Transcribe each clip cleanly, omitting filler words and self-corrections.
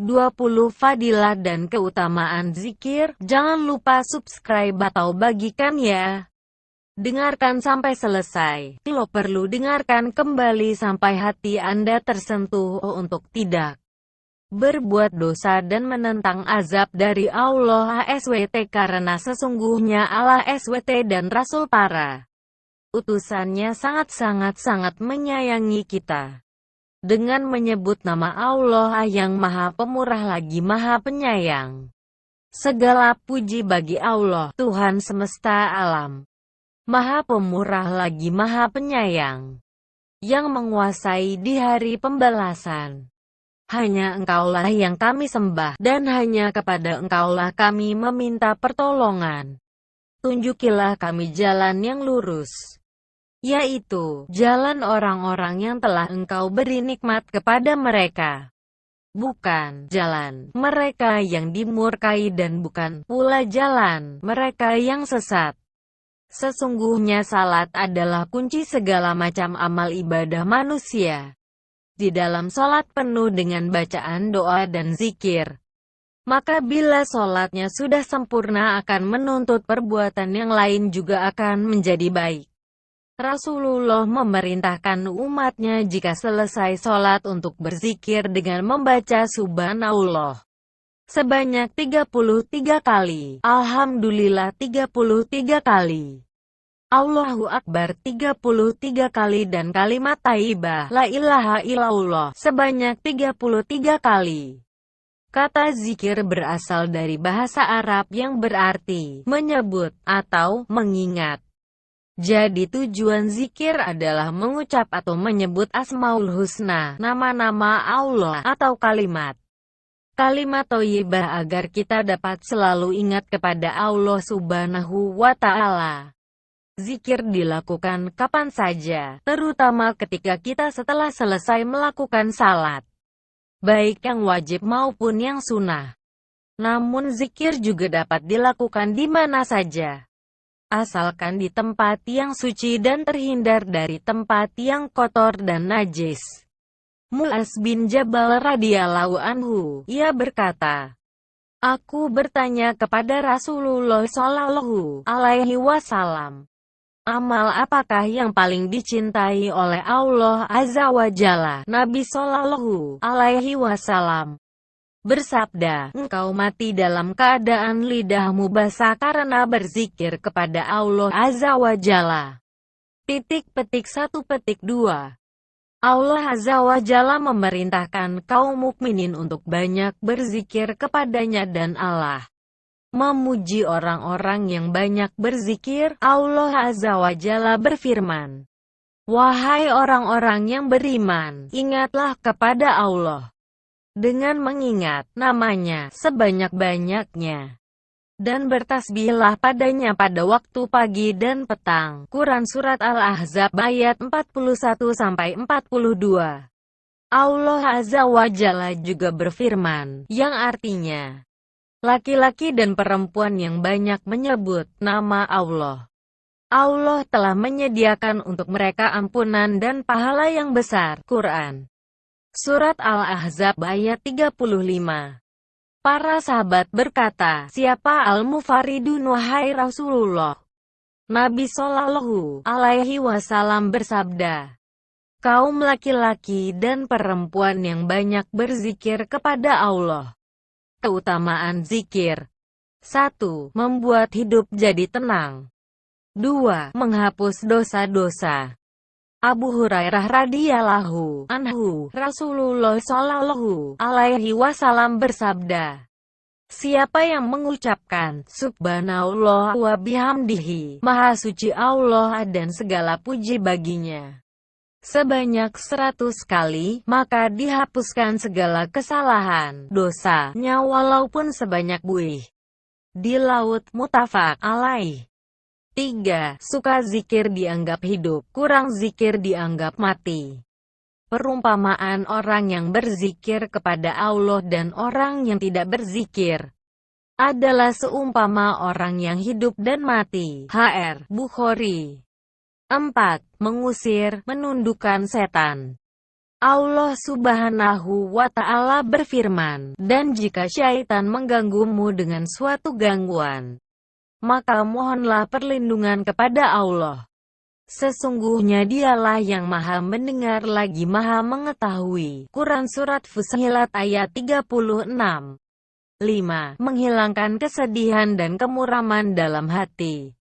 20 Fadilah dan keutamaan zikir. Jangan lupa subscribe atau bagikan ya. Dengarkan sampai selesai. Lo perlu dengarkan kembali sampai hati Anda tersentuh untuk tidak berbuat dosa dan menentang azab dari Allah SWT, karena sesungguhnya Allah SWT dan Rasul para utusannya sangat menyayangi kita. Dengan menyebut nama Allah yang Maha Pemurah lagi Maha Penyayang. Segala puji bagi Allah, Tuhan semesta alam. Maha Pemurah lagi Maha Penyayang, yang menguasai di hari pembalasan. Hanya Engkaulah yang kami sembah, dan hanya kepada Engkaulah kami meminta pertolongan. Tunjukilah kami jalan yang lurus, yaitu jalan orang-orang yang telah Engkau beri nikmat kepada mereka. Bukan jalan mereka yang dimurkai dan bukan pula jalan mereka yang sesat. Sesungguhnya salat adalah kunci segala macam amal ibadah manusia. Di dalam salat penuh dengan bacaan doa dan zikir. Maka bila salatnya sudah sempurna akan menuntut perbuatan yang lain juga akan menjadi baik. Rasulullah memerintahkan umatnya jika selesai salat untuk berzikir dengan membaca Subhanallah sebanyak 33 kali, Alhamdulillah 33 kali, Allahu Akbar 33 kali dan kalimat thayyibah La ilaha illallah sebanyak 33 kali. Kata zikir berasal dari bahasa Arab yang berarti menyebut atau mengingat. Jadi tujuan zikir adalah mengucap atau menyebut Asmaul Husna, nama-nama Allah atau kalimat thayyibah agar kita dapat selalu ingat kepada Allah Subhanahu wa Ta'ala. Zikir dilakukan kapan saja, terutama ketika kita setelah selesai melakukan salat, baik yang wajib maupun yang sunnah. Namun zikir juga dapat dilakukan di mana saja, asalkan di tempat yang suci dan terhindar dari tempat yang kotor dan najis. Mu'az bin Jabal radhiyallahu anhu, ia berkata, aku bertanya kepada Rasulullah Shallallahu alaihi wasallam, amal apakah yang paling dicintai oleh Allah Azza wa Jalla? Nabi Shallallahu alaihi wasallam bersabda, engkau mati dalam keadaan lidahmu basah karena berzikir kepada Allah Azza wa Jalla. _2 Allah Azza wa Jalla memerintahkan kaum mukminin untuk banyak berzikir kepadanya dan Allah memuji orang-orang yang banyak berzikir. Allah Azza wa Jalla berfirman, wahai orang-orang yang beriman, ingatlah kepada Allah dengan mengingat namanya sebanyak-banyaknya, dan bertasbihlah padanya pada waktu pagi dan petang. Quran Surat Al-Ahzab ayat 41-42. Allah Azza wa Jalla juga berfirman, yang artinya, laki-laki dan perempuan yang banyak menyebut nama Allah. Allah telah menyediakan untuk mereka ampunan dan pahala yang besar. Quran Surat Al-Ahzab ayat 35. Para sahabat berkata, siapa al-mufaridun wahai Rasulullah? Nabi Shallallahu alaihi wasallam bersabda, kaum laki-laki dan perempuan yang banyak berzikir kepada Allah. Keutamaan zikir: 1. Membuat hidup jadi tenang. 2. Menghapus dosa-dosa. Abu Hurairah radhiyallahu anhu, Rasulullah Shallallahu alaihi wasallam bersabda, siapa yang mengucapkan Subhanallah wa bihamdihi, Maha Suci Allah dan segala puji baginya, sebanyak 100 kali, maka dihapuskan segala kesalahan, dosanya walaupun sebanyak buih di laut. Muttafaq alaih. 3. Suka zikir dianggap hidup, kurang zikir dianggap mati. Perumpamaan orang yang berzikir kepada Allah dan orang yang tidak berzikir adalah seumpama orang yang hidup dan mati. H.R. Bukhari. 4. Mengusir, menundukkan setan. Allah Subhanahu wa Ta'ala berfirman, "Dan jika syaitan mengganggumu dengan suatu gangguan, maka mohonlah perlindungan kepada Allah. Sesungguhnya Dialah yang Maha Mendengar lagi Maha Mengetahui." Quran Surat Fussilat ayat 36. 5. Menghilangkan kesedihan dan kemuraman dalam hati.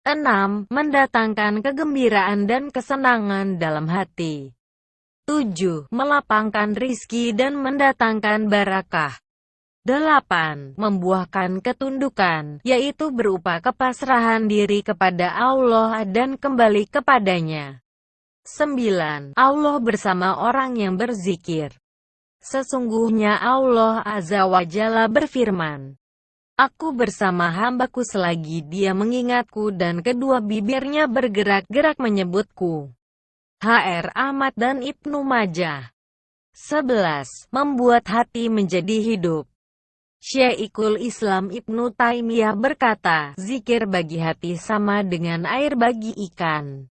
6. Mendatangkan kegembiraan dan kesenangan dalam hati. 7. Melapangkan rizki dan mendatangkan barakah. 8. Membuahkan ketundukan, yaitu berupa kepasrahan diri kepada Allah dan kembali kepadanya. 9. Allah bersama orang yang berzikir. Sesungguhnya Allah Azza wa Jalla berfirman, "Aku bersama hambaku selagi dia mengingatku dan kedua bibirnya bergerak-gerak menyebutku." HR Ahmad dan Ibnu Majah. 11. Membuat hati menjadi hidup. Syekhul Islam Ibnu Taimiyah berkata, zikir bagi hati sama dengan air bagi ikan.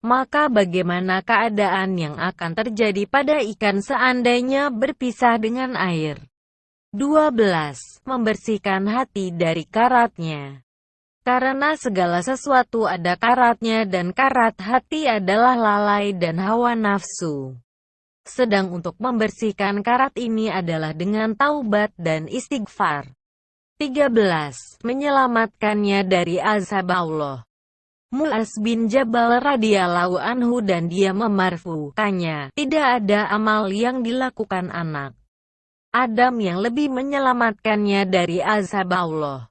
Maka bagaimana keadaan yang akan terjadi pada ikan seandainya berpisah dengan air? 12. Membersihkan hati dari karatnya. Karena segala sesuatu ada karatnya dan karat hati adalah lalai dan hawa nafsu. Sedang untuk membersihkan karat ini adalah dengan taubat dan istighfar. 13. Menyelamatkannya dari azab Allah. Mu'az bin Jabal radhiyallahu anhu dan dia memarfukannya, tidak ada amal yang dilakukan anak Adam yang lebih menyelamatkannya dari azab Allah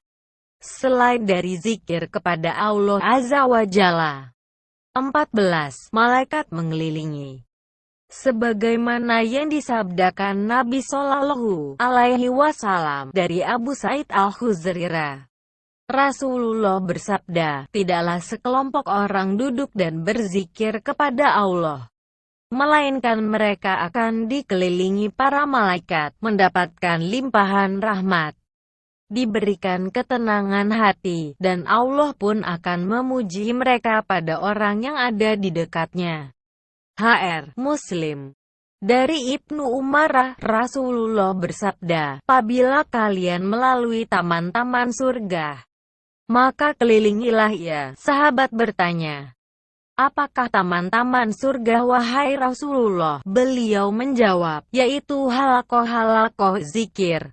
selain dari zikir kepada Allah Azza wa Jalla. 14. Malaikat mengelilingi. Sebagaimana yang disabdakan Nabi Shallallahu Alaihi Wasallam dari Abu Sa'id Al-Khudri, Rasulullah bersabda, tidaklah sekelompok orang duduk dan berzikir kepada Allah, melainkan mereka akan dikelilingi para malaikat, mendapatkan limpahan rahmat, diberikan ketenangan hati, dan Allah pun akan memuji mereka pada orang yang ada di dekatnya. HR Muslim. Dari Ibnu Umar, Rasulullah bersabda, apabila kalian melalui taman-taman surga, maka kelilingilah ya. Sahabat bertanya, apakah taman-taman surga wahai Rasulullah? Beliau menjawab, yaitu halaqah-halaqah zikir.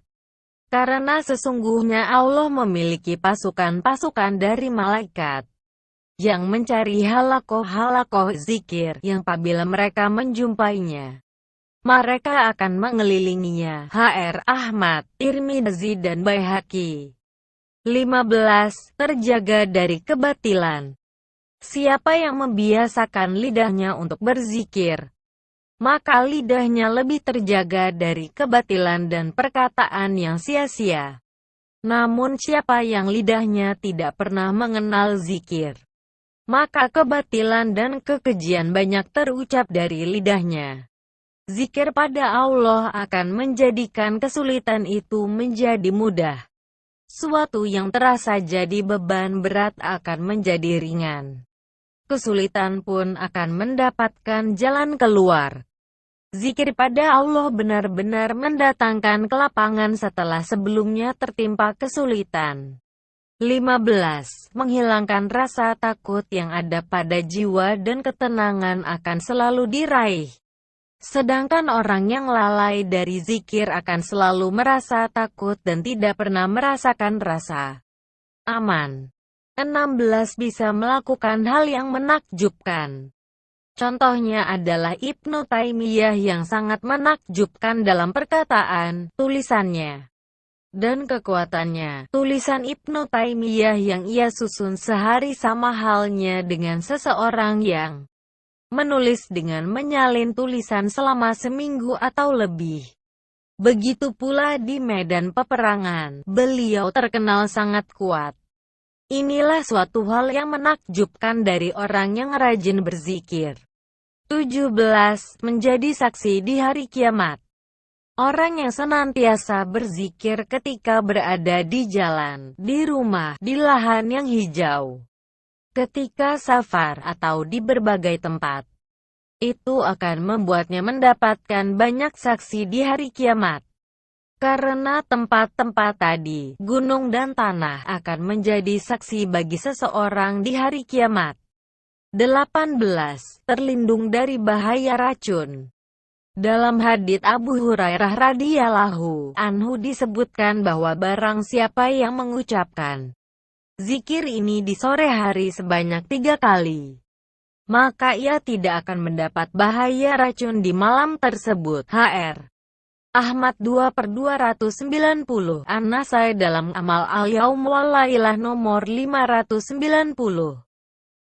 Karena sesungguhnya Allah memiliki pasukan-pasukan dari malaikat yang mencari halaqah-halaqah zikir, yang apabila mereka menjumpainya, mereka akan mengelilinginya. HR Ahmad, Tirmidzi dan Baihaqi. 15. Terjaga dari kebatilan. Siapa yang membiasakan lidahnya untuk berzikir, maka lidahnya lebih terjaga dari kebatilan dan perkataan yang sia-sia. Namun siapa yang lidahnya tidak pernah mengenal zikir, maka kebatilan dan kekejian banyak terucap dari lidahnya. Zikir pada Allah akan menjadikan kesulitan itu menjadi mudah. Suatu yang terasa jadi beban berat akan menjadi ringan. Kesulitan pun akan mendapatkan jalan keluar. Zikir pada Allah benar-benar mendatangkan kelapangan setelah sebelumnya tertimpa kesulitan. 15. Menghilangkan rasa takut yang ada pada jiwa dan ketenangan akan selalu diraih. Sedangkan orang yang lalai dari zikir akan selalu merasa takut dan tidak pernah merasakan rasa aman. 16. Bisa melakukan hal yang menakjubkan. Contohnya adalah Ibnu Taimiyah yang sangat menakjubkan dalam perkataan, tulisannya, dan kekuatannya. Tulisan Ibnu Taimiyah yang ia susun sehari sama halnya dengan seseorang yang menulis dengan menyalin tulisan selama seminggu atau lebih. Begitu pula di medan peperangan, beliau terkenal sangat kuat. Inilah suatu hal yang menakjubkan dari orang yang rajin berzikir. 17. Menjadi saksi di hari kiamat. Orang yang senantiasa berzikir ketika berada di jalan, di rumah, di lahan yang hijau, ketika safar, atau di berbagai tempat, Itu akan membuatnya mendapatkan banyak saksi di hari kiamat. Karena tempat-tempat tadi, gunung dan tanah, akan menjadi saksi bagi seseorang di hari kiamat. 18. Terlindung dari bahaya racun. Dalam hadits Abu Hurairah radhiyallahu anhu disebutkan bahwa barang siapa yang mengucapkan zikir ini di sore hari sebanyak 3 kali, maka ia tidak akan mendapat bahaya racun di malam tersebut. Hr. Ahmad 2/290 An-Nasai dalam Amal al-Yaum wal Lailah nomor 590.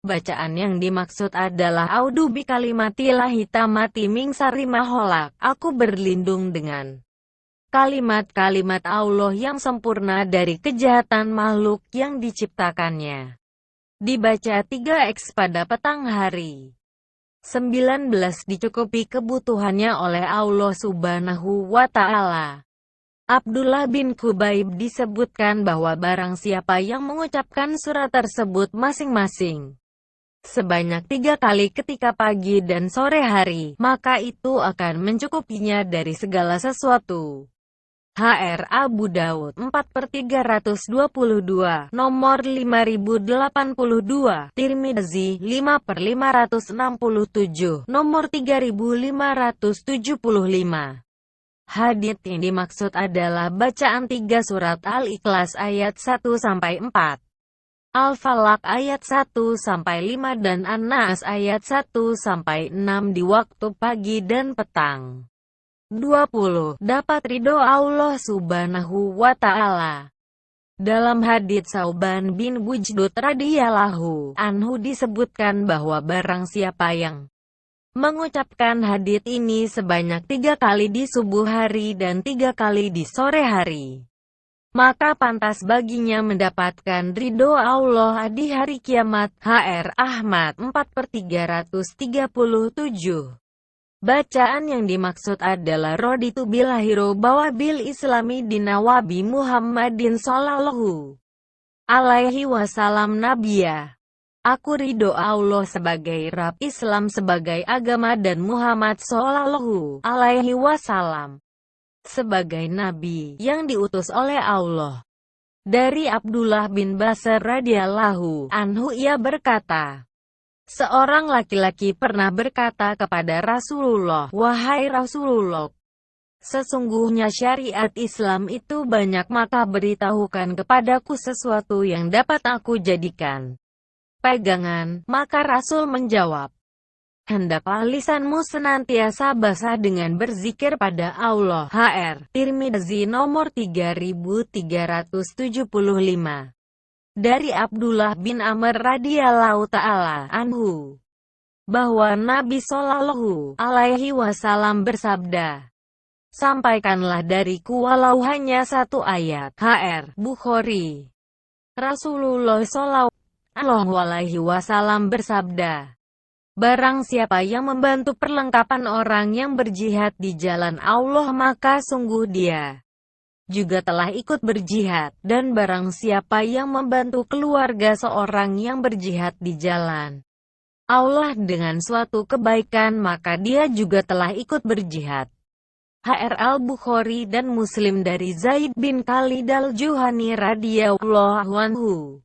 Bacaan yang dimaksud adalah A'udzu bikalimatillahi tammati min syarri ma khalaq. Aku berlindung dengan kalimat-kalimat Allah yang sempurna dari kejahatan makhluk yang diciptakannya. Dibaca 3x pada petang hari. 19. Dicukupi kebutuhannya oleh Allah Subhanahu wa Ta'ala. Abdullah bin Khubayb disebutkan bahwa barang siapa yang mengucapkan surat tersebut masing-masing sebanyak 3 kali ketika pagi dan sore hari, maka itu akan mencukupinya dari segala sesuatu. Hr. Abu Daud 4/322, nomor 5082, Tirmidzi 5/567, nomor 3575. Hadits yang dimaksud adalah bacaan 3 surat Al-Ikhlas ayat 1-4. Al-Falaq ayat 1-5 dan An-Nas ayat 1-6 di waktu pagi dan petang. 20. Dapat ridho Allah Subhanahu wa Ta'ala. Dalam hadits Sauban bin Wujdud radhiyallahu anhu disebutkan bahwa barang siapa yang mengucapkan hadits ini sebanyak 3 kali di subuh hari dan 3 kali di sore hari, maka pantas baginya mendapatkan ridho Allah di hari kiamat. Hr. Ahmad 4/337. Bacaan yang dimaksud adalah raditu billahi robba bil islami dina wa bi Muhammadin sallallahu alaihi wasallam nabiyya. Aku ridho Allah sebagai Rabb, Islam sebagai agama dan Muhammad sallallahu alaihi wasallam sebagai nabi yang diutus oleh Allah. Dari Abdullah bin Basr radhiyallahu anhu ia berkata, seorang laki-laki pernah berkata kepada Rasulullah, "Wahai Rasulullah, sesungguhnya syariat Islam itu banyak, maka beritahukan kepadaku sesuatu yang dapat aku jadikan pegangan." Maka Rasul menjawab, hendaklah lisanmu senantiasa basah dengan berzikir pada Allah. Hr. Tirmidzi nomor 3375. Dari Abdullah bin Amr radhiyallahu ta'ala anhu, bahwa Nabi Shallallahu alaihi wasallam bersabda, sampaikanlah dariku walau hanya 1 ayat. Hr. Bukhari. Rasulullah Shallallahu alaihi wasallam bersabda, barang siapa yang membantu perlengkapan orang yang berjihad di jalan Allah, maka sungguh dia juga telah ikut berjihad. Dan barang siapa yang membantu keluarga seorang yang berjihad di jalan Allah dengan suatu kebaikan, maka dia juga telah ikut berjihad. Hr. Al-Bukhari dan Muslim dari Zaid bin Khalid al-Juhani radhiyallahu anhu.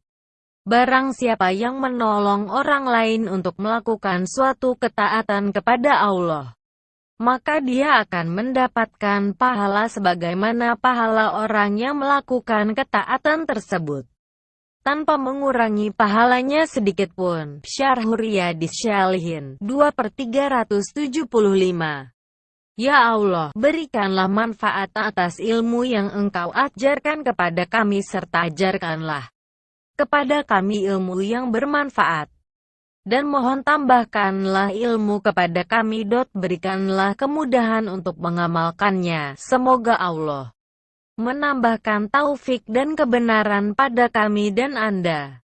Barang siapa yang menolong orang lain untuk melakukan suatu ketaatan kepada Allah, maka dia akan mendapatkan pahala sebagaimana pahala orang yang melakukan ketaatan tersebut, tanpa mengurangi pahalanya sedikitpun. Syarh Riyadhis Shalihin 2/375. Ya Allah, berikanlah manfaat atas ilmu yang Engkau ajarkan kepada kami, serta ajarkanlah kepada kami ilmu yang bermanfaat, dan mohon tambahkanlah ilmu kepada kami. Berikanlah kemudahan untuk mengamalkannya. Semoga Allah menambahkan taufik dan kebenaran pada kami dan Anda.